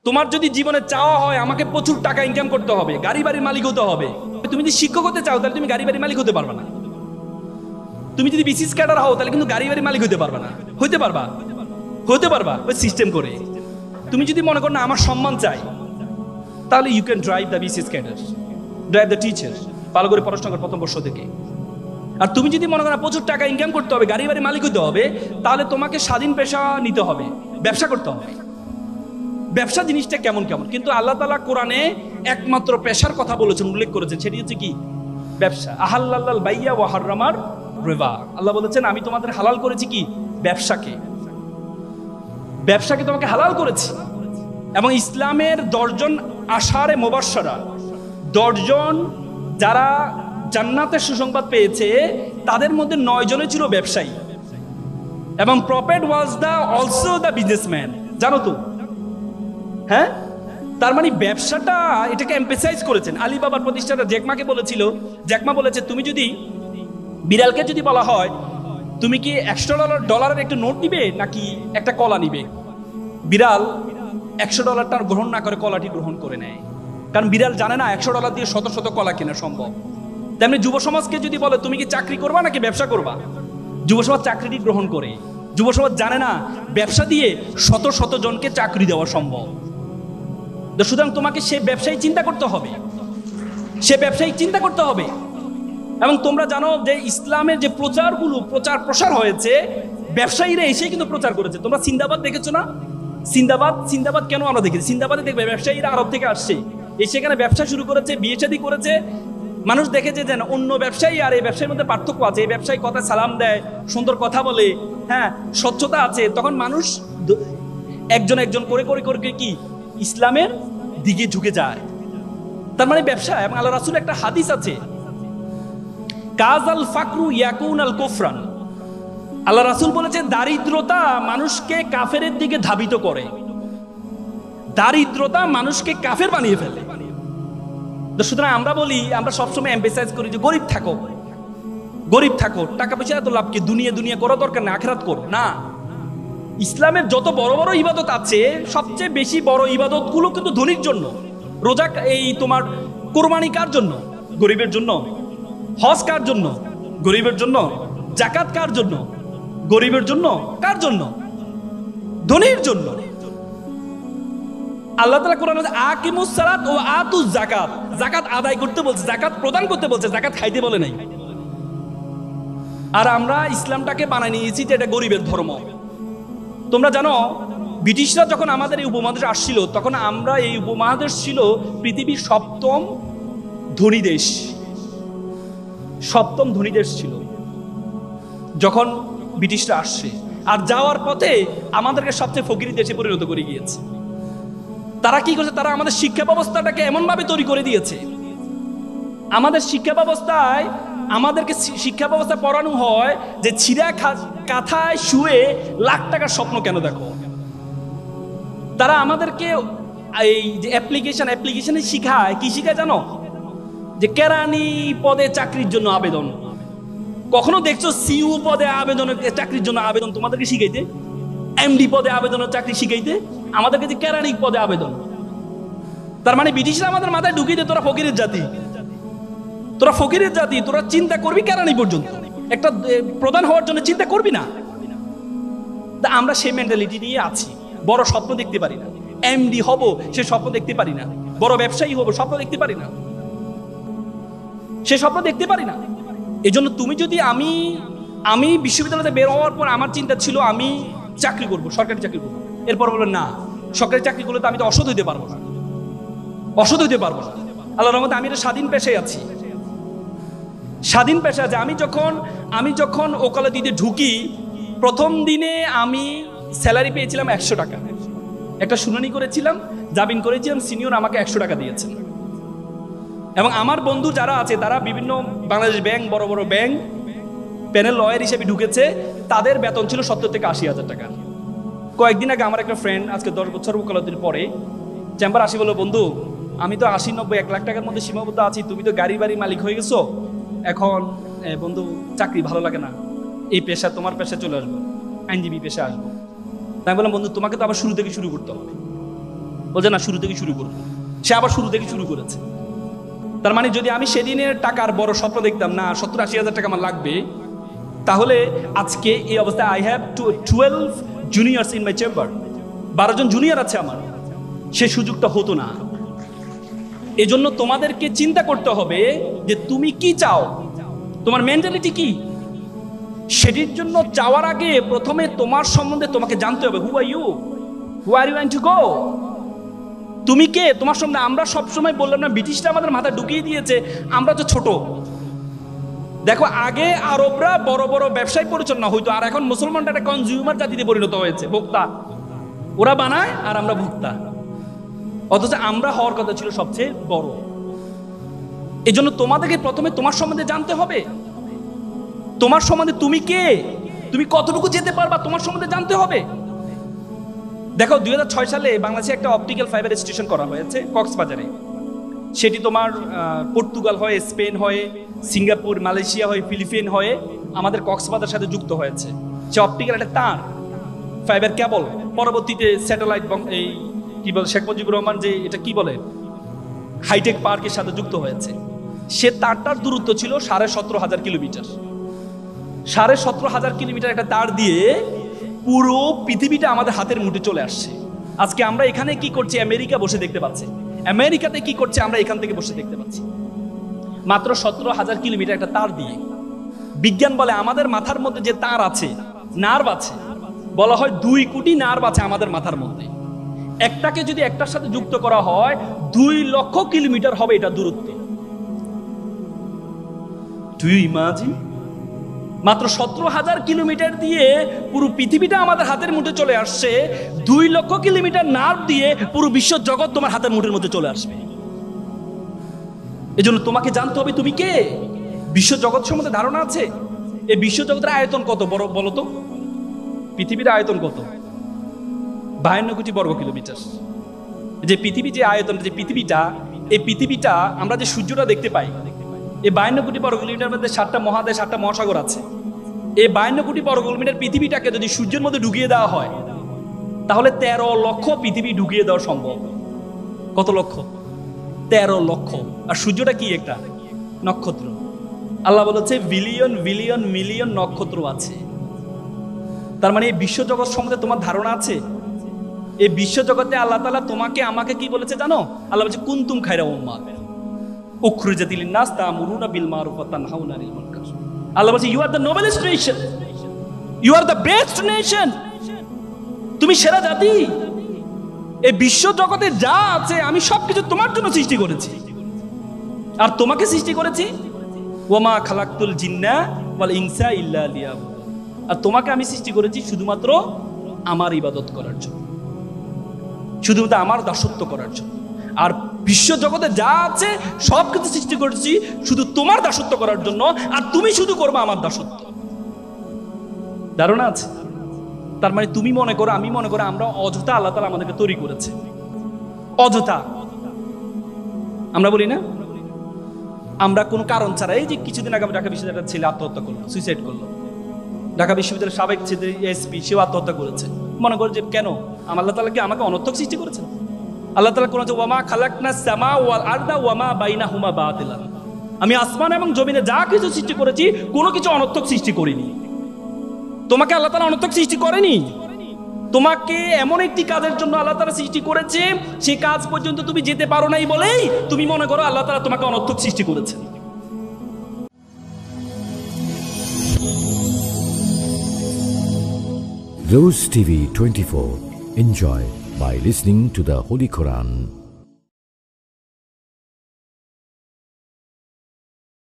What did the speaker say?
তোমার যদি জীবনে চাওয়া হয় আমাকে প্রচুর টাকা ইনকাম করতে হবে, গাড়ি বাড়ির মালিক হতে হবে, তুমি যদি শিক্ষক হতে চাও তাহলে তুমি গাড়ি বাড়ির মালিক হতে পারবে না। তুমি যদি বিসিএস ক্যাডার হও তাহলে কিন্তু গাড়ি বাড়ির মালিক হতে পারবে না। হতে পারবা ওই সিস্টেম করে। তুমি যদি মনে করো না আমার সম্মান চাই, তাহলে you can drive the BCS cadre, drive the teacher, ভালো করে পড়াশোনা করো প্রথম বর্ষ থেকে। আর তুমি যদি মনে করো প্রচুর টাকা ইনকাম করতে হবে, গাড়ি বাড়ির মালিক হতে হবে, তাহলে তোমাকে স্বাধীন পেশা নিতে হবে, ব্যবসা করতে হবে। ব্যবসা জিনিসটা কেমন কেমন, কিন্তু আল্লাহ তাআলা কোরআনে একমাত্র পেশার কথা বলেছেন, উল্লেখ করেছেন, সেটি হচ্ছে কি? ব্যবসা। আহাল্লাল বাইয়া ওয়া হারামার রিবা। আল্লাহ বলেছেন আমি তোমাদের হালাল করেছি কি? ব্যবসাকে। ব্যবসাকে তোমাকে হালাল করেছি। এবং ইসলামের 10 জন আশারে মুবাশশারা, 10 জন যারা জান্নাতের সুসংবাদ পেয়েছে, তাদের মধ্যে 9 জনে ছিল ব্যবসায়ী। এবং prophet was also the businessman, জানো তো? হ্যাঁ, তার মানে ব্যবসাটা এটাকে এমফাসাইজ করেছেন। আলিবাবার প্রতিষ্ঠাতা জ্যাকমাকে বলেছিল, জ্যাকমা বলেছে তুমি যদি বিড়ালকে যদি বলা হয় তুমি কি $100 একটা নোট নিবে নাকি একটা কলা নিবে, বিড়াল $100 গ্রহণ না করে কলাটি গ্রহণ করে নেয়। কারণ বিড়াল জানে না $100 দিয়ে শত শত কলা কেনা সম্ভব। তেমনি যুব সমাজকে যদি বলে তুমি কি চাকরি করবা নাকি ব্যবসা করবা, যুব সমাজ চাকরিটি গ্রহণ করে। যুব সমাজ জানে না ব্যবসা দিয়ে শত শত জনকে চাকরি দেওয়া সম্ভব। সুতরাং তোমাকে সে ব্যবসায়ী চিন্তা করতে হবে, সে ব্যবসায়ী চিন্তা করতে হবে। এবং তোমরা জানো যে ইসলামের যে প্রচার প্রসার হয়েছে, ব্যবসায়ীরা এসেই কিন্তু প্রচার করেছে। তোমরা সিন্দাবাদ দেখেছো না? সিন্দাবাদ কেন আমরা দেখেছি? সিন্দাবাদে দেখবে ব্যবসায়ীরা আরব থেকে আসছে, এসে এখানে ব্যবসা শুরু করেছে, বিয়ে শাদী করেছে। মানুষ দেখেছে যে অন্য ব্যবসায়ী আর এই ব্যবসায়ীর মধ্যে পার্থক্য আছে। এই ব্যবসায়ী কথা সালাম দেয়, সুন্দর কথা বলে, হ্যাঁ, স্বচ্ছতা আছে। তখন মানুষ একজন করে করে করে কি ইসলামের দিকে ঝুঁকে যায়। তার মানে ব্যবসা। এবং আল্লাহ রাসূল একটা হাদিস আছে, কাজাল ফাকরু ইয়াকুন আল কুফরান। আল্লাহ রাসূল বলেছে দারিদ্রতা মানুষকে কাফেরের দিকে ধাবিত করে, দারিদ্রতা মানুষকে কাফের বানিয়ে ফেলে। সুতরাং আমরা বলি, আমরা সবসময় এমফাসাইজ করি যে গরিব থাকো, টাকা পয়সা এত লাভ কি, দুনিয়া করা দরকার না, আখিরাত করো না। ইসলামের যত বড় বড় ইবাদত আছে, সবচেয়ে বেশি বড় ইবাদত গুলো কিন্তু ধনীর জন্য। রোজা, এই তোমার কোরবানি কার জন্য? গরিবের জন্য। হজ কার জন্য? গরিবের জন্য। যাকাত কার জন্য? গরিবের জন্য। কার জন্য? ধনীর জন্য। আল্লাহ তাআলা কোরআনে আকিমুস সালাত ও আতুজ যাকাত, যাকাত আদায় করতে বলছে, যাকাত প্রদান করতে বলছে, যাকাত খাইতে বলে নাই। আর আমরা ইসলামটাকে বানাই নিয়েছি যে এটা গরিবের ধর্ম। তোমরা জানো ব্রিটিশরা যখন আমাদের এই উপমহাদেশে আসছিল, তখন আমরা এই উপমহাদেশ ছিল পৃথিবীর সপ্তম ধনী দেশ ছিল যখন ব্রিটিশরা আসছে। আর যাওয়ার পথে আমাদেরকে সবচেয়ে ফকিরি দেশে পরিণত করে গিয়েছে। তারা কি করেছে? তারা আমাদের শিক্ষা ব্যবস্থাটাকে এমন ভাবে তৈরি করে দিয়েছে, আমাদের শিক্ষা ব্যবস্থায় আমাদেরকে শিক্ষা ব্যবস্থা পড়ানো হয় যে ছিঁড়া কাঁথায় শুয়ে লাখ টাকার স্বপ্ন কেন দেখো। তারা আমাদেরকে এই যে অ্যাপ্লিকেশনে শিখায়, কি শিখায় জানো? যে কেরানি পদে চাকরির জন্য আবেদন। কখনো দেখছো সিইও পদে চাকরির জন্য আবেদন তোমাদেরকে শিখাইতে? এমডি পদে আবেদনের চাকরি শিখাইতে? আমাদেরকে যে কেরানি পদে আবেদন। তার মানে ব্রিটিশরা আমাদের মাথায় ঢুকিয়ে দেয় তোরা ফকিরের জাতি, তোরা চিন্তা করবি কেরানি পর্যন্ত, একটা প্রধান হওয়ার জন্য চিন্তা করবি না। তা আমরা সেই মেন্টালিটি নিয়ে আছি। বড় স্বপ্ন দেখতে পারি না, এমডি হব সে স্বপ্ন দেখতে পারি না, বড় ব্যবসায়ী হব স্বপ্ন দেখতে পারি না, সে স্বপ্ন দেখতে পারি না। এই জন্য তুমি যদি আমি বিশ্ববিদ্যালয়তে বের হওয়ার পর আমার চিন্তা ছিল আমি চাকরি করব, সরকারি চাকরি করবো। এরপর বলবেন না, সরকারি চাকরি করলে তো আমি তো অসৎ হইতে পারবো না। আল্লাহর রহমতে আমি একটা স্বাধীন পেশায় আছি। আমি যখন ওকালা দিতে ঢুকি, প্রথম দিনে আমি স্যালারি পেয়েছিলাম 100 টাকা। একটা শুনানি করেছিলাম, জামিন করেছিলাম, সিনিয়র আমাকে 100 টাকা দিয়েছেন। এবং আমার বন্ধু যারা আছে তারা বিভিন্ন বাংলাদেশ ব্যাংক, বড় বড় ব্যাংক প্যানেল লয়ার হিসেবে ঢুকেছে, তাদের বেতন ছিল 70 থেকে 80,000 টাকা। কয়েকদিন আগে আমার একটা ফ্রেন্ড, আজকে 10 বছর ওকালতির পরে চেম্বার আসি, বললো বন্ধু আমি তো 80-90-1 লাখ টাকার মধ্যে সীমাবদ্ধ আছি, তুমি তো গাড়ি বাড়ি মালিক হয়ে গেছো, এখন বন্ধু চাকরি ভালো লাগে না, এই পেশা তোমার পেশা চলে আসবো, আইনজীবী পেশা আসবো। তাই বললাম বন্ধু তোমাকে তো আবার শুরু থেকে শুরু করতে হবে, বলছে না, শুরু থেকে শুরু করবো। সে আবার শুরু থেকে শুরু করেছে। তার মানে যদি আমি সেদিনের টাকার বড় স্বপ্ন দেখতাম না 70-80 হাজার টাকা আমার লাগবে, তাহলে আজকে এই অবস্থায় I have 12 juniors in my chamber, 12 জন জুনিয়র আছে আমার, সে সুযোগটা হতো না। এজন্য তোমাদেরকে চিন্তা করতে হবে যে তুমি কি চাও, তোমার মেন্টালিটি কি। সেটির জন্য চাওয়ার আগে প্রথমে তোমার সম্বন্ধে তোমাকে জানতে হবে। Who are you, who are you to go, তুমি কে, তোমার সম্বন্ধে। আমরা সবসময় বললাম না, ব্রিটিশরা আমাদের মাথায় ঢুকিয়ে দিয়েছে আমরা তো ছোট। দেখো, আগে আরবরা বড় বড় ব্যবসায় পরিচালনা হইতো, আর এখন মুসলমানরা একটা কনজিউমার জাতিতে পরিণত হয়েছে, ভোক্তা। ওরা বানায় আর আমরা ভোক্তা, অথচ আমরা হওয়ার কথা ছিল সবচেয়ে বড়। এই জন্য তোমাদেরকে প্রথমে তোমার সম্বন্ধে জানতে হবে। তোমার সম্বন্ধে তুমি কে, তুমি কতটুকু যেতে পারবা, তোমার সম্বন্ধে জানতে হবে। দেখো, 2006 সালে বাংলাদেশে একটা অপটিক্যাল ফাইবার স্টেশন করা হয়েছে কক্সবাজারে। সেটি তোমার পর্তুগাল হয়ে, স্পেন হয়ে, সিঙ্গাপুর, মালয়েশিয়া হয়ে, ফিলিপিন হয়ে আমাদের কক্সবাজার সাথে যুক্ত হয়েছে। সে অপটিক্যাল একটা তার, ফাইবার কেবল, পরবর্তীতে স্যাটেলাইট, এই কি বলে শেখ মুজিবুর রহমান যে এটা কি বলে হাইটেক পার্কের সাথে যুক্ত হয়েছে। সে তারটার দূরত্ব ছিল 17,500 কিলোমিটার। 17,500 কিলোমিটার একটা তার দিয়ে পুরো পৃথিবীটা আমাদের হাতের মুঠে চলে আসছে। আজকে আমরা এখানে কি করছি, আমেরিকা বসে দেখতে পাচ্ছি, আমেরিকাতে কি করছে আমরা এখান থেকে বসে দেখতে পাচ্ছি, মাত্র 17,000 কিলোমিটার একটা তার দিয়ে। বিজ্ঞান বলে আমাদের মাথার মধ্যে যে তার আছে, নার্ভ আছে, বলা হয় 2 কোটি নার্ভ আছে আমাদের মাথার মধ্যে। একটাকে যদি একটার সাথে যুক্ত করা হয় 2 লক্ষ কিলোমিটার হবে এটা দূরত্ব। Do you imagine? মাত্র 17,000 কিলোমিটার দিয়ে পুরো পৃথিবীটা আমাদের হাতের মুঠে চলে আসছে। 2 লক্ষ কিলোমিটার নার্ভ দিয়ে পুরো বিশ্ব জগৎ তোমার হাতের মুঠের মধ্যে চলে আসবে। এজন্য তোমাকে জানতে হবে তুমি কে। বিশ্ব জগৎ সম্বন্ধে ধারণা আছে? এই বিশ্ব জগতের আয়তন কত বড় বলো তো? পৃথিবীর আয়তন কত? 52 কোটি বর্গ কিলোমিটার। যে পৃথিবী, যে আয়তন, যে পৃথিবীটা, এই পৃথিবীটা আমরা যে সূর্যটা দেখতে পাই, এই 52 কোটি বর্গ কিলোমিটার মধ্যে 7টা মহাদেশ, 7টা মহাসাগর আছে। এই 52 কোটি বর্গ কিলোমিটার পৃথিবীটাকে যদি সূর্যের মধ্যে ঢুকিয়ে দেওয়া হয়, তাহলে 13 লক্ষ পৃথিবী ঢুকিয়ে দেওয়া সম্ভব। কত লক্ষ? 13 লক্ষ। আর সূর্যটা কি? একটা নক্ষত্র। আল্লাহ বলেছে বিলিয়ন বিলিয়ন মিলিয়ন নক্ষত্র আছে। তার মানে এই বিশ্বজগৎ সম্বন্ধে তোমার ধারণা আছে? এই বিশ্বজগতে আল্লাহ তাআলা তোমাকে আমাকে কি বলেছে জানো? আল্লাহ বলেছে কুনতুম খায়রা উম্মাত উখরিজাত লিন-নাস তা'মুরুনা বিল মারুফ ওয়া তানহাউনা আনিল মুনকার। আল্লাহ বলেছে you are the noblest nation, you are the best nation. তুমি সেরা জাতি। এই বিশ্ব জগতে যা আছে আমি সবকিছু তোমার জন্য সৃষ্টি করেছি। আর তোমাকে সৃষ্টি করেছি ওয়ামা খালাকতুল জিন্না ওয়াল ইনসা ইল্লা লিয়াবুদুন। আর তোমাকে আমি সৃষ্টি করেছি শুধুমাত্র আমার ইবাদত করার জন্য, শুধুমাত্র আমার দাসত্ব করার জন্য। আর বিশ্ব জগতে যা আছে সবকিছু সৃষ্টি করেছি শুধু তোমার দাসত্ব করার জন্য, আর তুমি শুধু করবে আমার দাসত্ব। ধারণা আছে? তার মানে তুমি মনে করো, আমি মনে করো আমরা অযথা আল্লাহ তাআলা আমাদেরকে তৈরি করেছে, অযথা। আমরা বলি না আমরা কোনো কারণ ছাড়া। এই যে কিছুদিন আগে ঢাকা বিশ্ববিদ্যালয়ের ছেলে আত্মহত্যা করলো, সুইসাইড করলো। ঢাকা বিশ্ববিদ্যালয়ের সাবেক ছেলে এসপি, সেও আত্মহত্যা করেছে। মনে করো যে কেন? আল্লাহ তাআলা কি আমাকে অনর্থক সৃষ্টি করেছেন? আল্লাহ তাআলা কোন ওয়ামা খালাকনাস সামা ওয়াল আরদা ওয়ামা বাইনাহুমা বাতিলা। আমি আসমান এবং জমিনে যা কিছু সৃষ্টি করেছি কোনো কিছু অনর্থক সৃষ্টি করিনি। তোমাকে আল্লাহ তাআলা অনর্থক সৃষ্টি করেনি। তোমাকে এমন একটি কাজের জন্য আল্লাহ তাআলা সৃষ্টি করেছে, সেই কাজ পর্যন্ত তুমি যেতে পারো নাই বলেই তুমি মনে করো আল্লাহ তাআলা তোমাকে অনর্থক সৃষ্টি করেছে। Rose TV 24. Enjoy by listening to the Holy Quran.